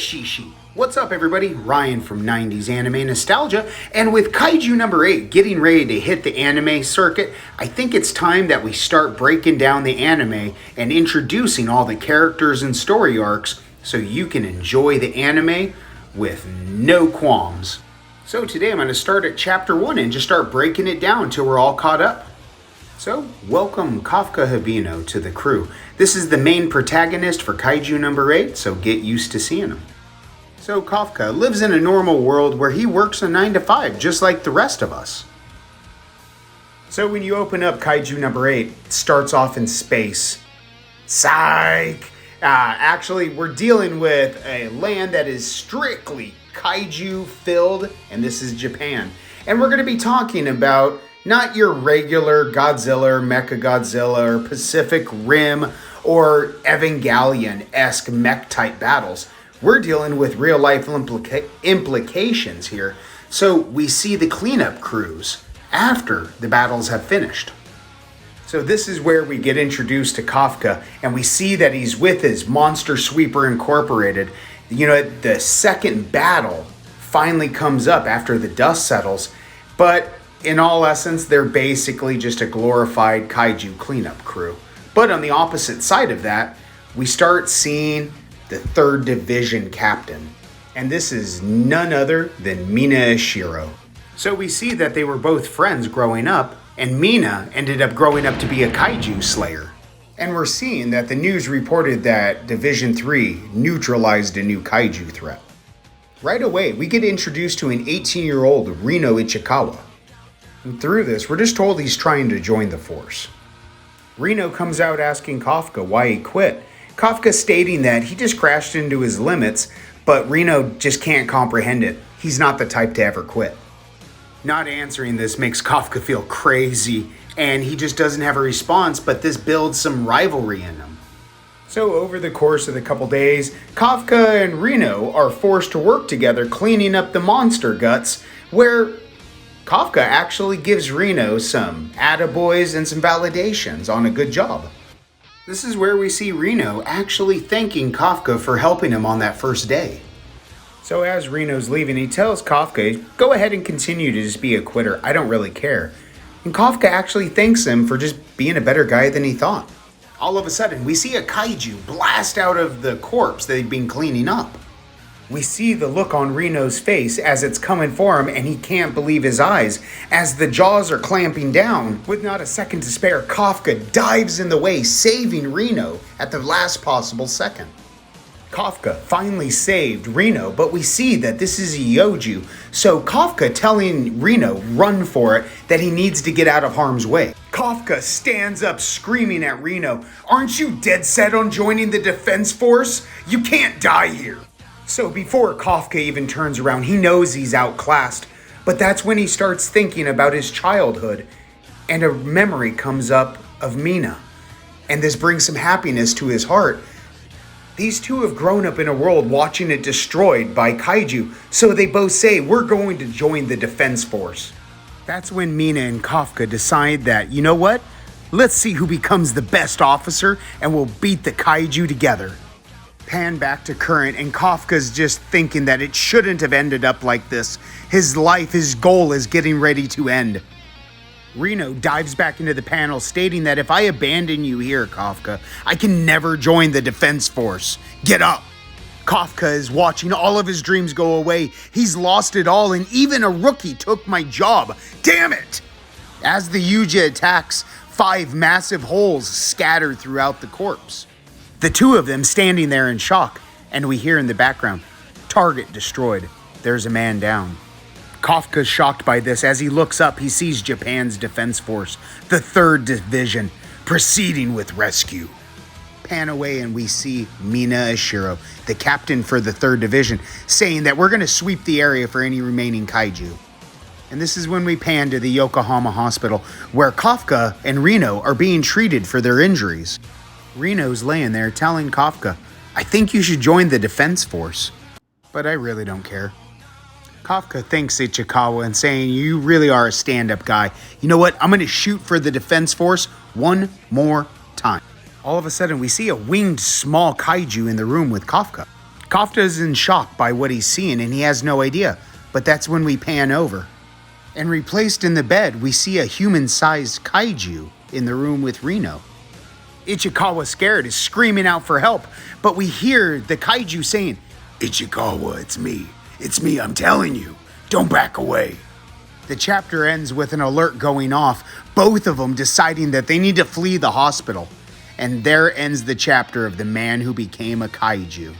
Shishi. What's up, everybody? Ryan from 90s Anime Nostalgia, and with Kaiju No.8 getting ready to hit the anime circuit, I think it's time that we start breaking down the anime and introducing all the characters and story arcs so you can enjoy the anime with no qualms. So today I'm going to start at chapter 1 and just start breaking it down till we're all caught up. So, welcome Kafka Hibino to the crew. This is the main protagonist for Kaiju No.8, so get used to seeing him. So Kafka lives in a normal world where he works a 9 to 5, just like the rest of us. So when you open up Kaiju No.8, it starts off in space. Psych! Actually, we're dealing with a land that is strictly kaiju filled, and this is Japan. And we're going to be talking about not your regular Godzilla or Mechagodzilla or Pacific Rim or Evangelion-esque mech-type battles. We're dealing with real-life implications here. So we see the cleanup crews after the battles have finished. So this is where we get introduced to Kafka, and we see that he's with his Monster Sweeper Incorporated. You know, the second battle finally comes up after the dust settles, but in all essence, they're basically just a glorified kaiju cleanup crew. But on the opposite side of that, we start seeing the 3rd Division captain. And this is none other than Mina Ishiro. So we see that they were both friends growing up, and Mina ended up growing up to be a kaiju slayer. And we're seeing that the news reported that Division 3 neutralized a new kaiju threat. Right away, we get introduced to an 18-year-old Rino Ichikawa. And through this, we're just told he's trying to join the force. Rino comes out asking Kafka why he quit. Kafka stating that he just crashed into his limits, but Rino just can't comprehend it. He's not the type to ever quit. Not answering this makes Kafka feel crazy, and he just doesn't have a response, but this builds some rivalry in him. So over the course of the couple days, Kafka and Rino are forced to work together cleaning up the monster guts, where Kafka actually gives Rino some attaboys and some validations on a good job. This is where we see Rino actually thanking Kafka for helping him on that first day. So as Rino's leaving, he tells Kafka, go ahead and continue to just be a quitter, I don't really care. And Kafka actually thanks him for just being a better guy than he thought. All of a sudden, we see a kaiju blast out of the corpse they've been cleaning up. We see the look on Rino's face as it's coming for him, and he can't believe his eyes as the jaws are clamping down. With not a second to spare, Kafka dives in the way, saving Rino at the last possible second. Kafka finally saved Rino, but we see that this is a Yoju, so Kafka telling Rino, run for it, that he needs to get out of harm's way. Kafka stands up screaming at Rino, aren't you dead set on joining the defense force? You can't die here. So before Kafka even turns around, he knows he's outclassed, but that's when he starts thinking about his childhood, and a memory comes up of Mina, and this brings some happiness to his heart. These two have grown up in a world watching it destroyed by kaiju, so they both say, we're going to join the defense force. That's when Mina and Kafka decide that, you know what? Let's see who becomes the best officer, and we'll beat the kaiju together. Pan back to current, and Kafka's just thinking that it shouldn't have ended up like this. His life, his goal is getting ready to end. Rino dives back into the panel, stating that if I abandon you here, Kafka, I can never join the defense force. Get up! Kafka is watching all of his dreams go away. He's lost it all, and even a rookie took my job. Damn it! As the Yuja attacks, 5 massive holes scattered throughout the corpse. The two of them standing there in shock, and we hear in the background, target destroyed. There's a man down. Kafka's shocked by this. As he looks up, he sees Japan's defense force, the 3rd Division, proceeding with rescue. Pan away and we see Mina Ishiro, the captain for the 3rd Division, saying that we're going to sweep the area for any remaining kaiju. And this is when we pan to the Yokohama hospital, where Kafka and Rino are being treated for their injuries. Rino's laying there telling Kafka, I think you should join the defense force, but I really don't care. Kafka thanks Ichikawa and saying, you really are a stand-up guy. You know what? I'm going to shoot for the defense force one more time. All of a sudden, we see a winged small kaiju in the room with Kafka. Kafka is in shock by what he's seeing and he has no idea, but that's when we pan over. And replaced in the bed, we see a human-sized kaiju in the room with Reno. Ichikawa, scared, is screaming out for help, but we hear the kaiju saying, "Ichikawa, it's me. It's me, I'm telling you. Don't back away." The chapter ends with an alert going off, both of them deciding that they need to flee the hospital. And there ends the chapter of the man who became a kaiju.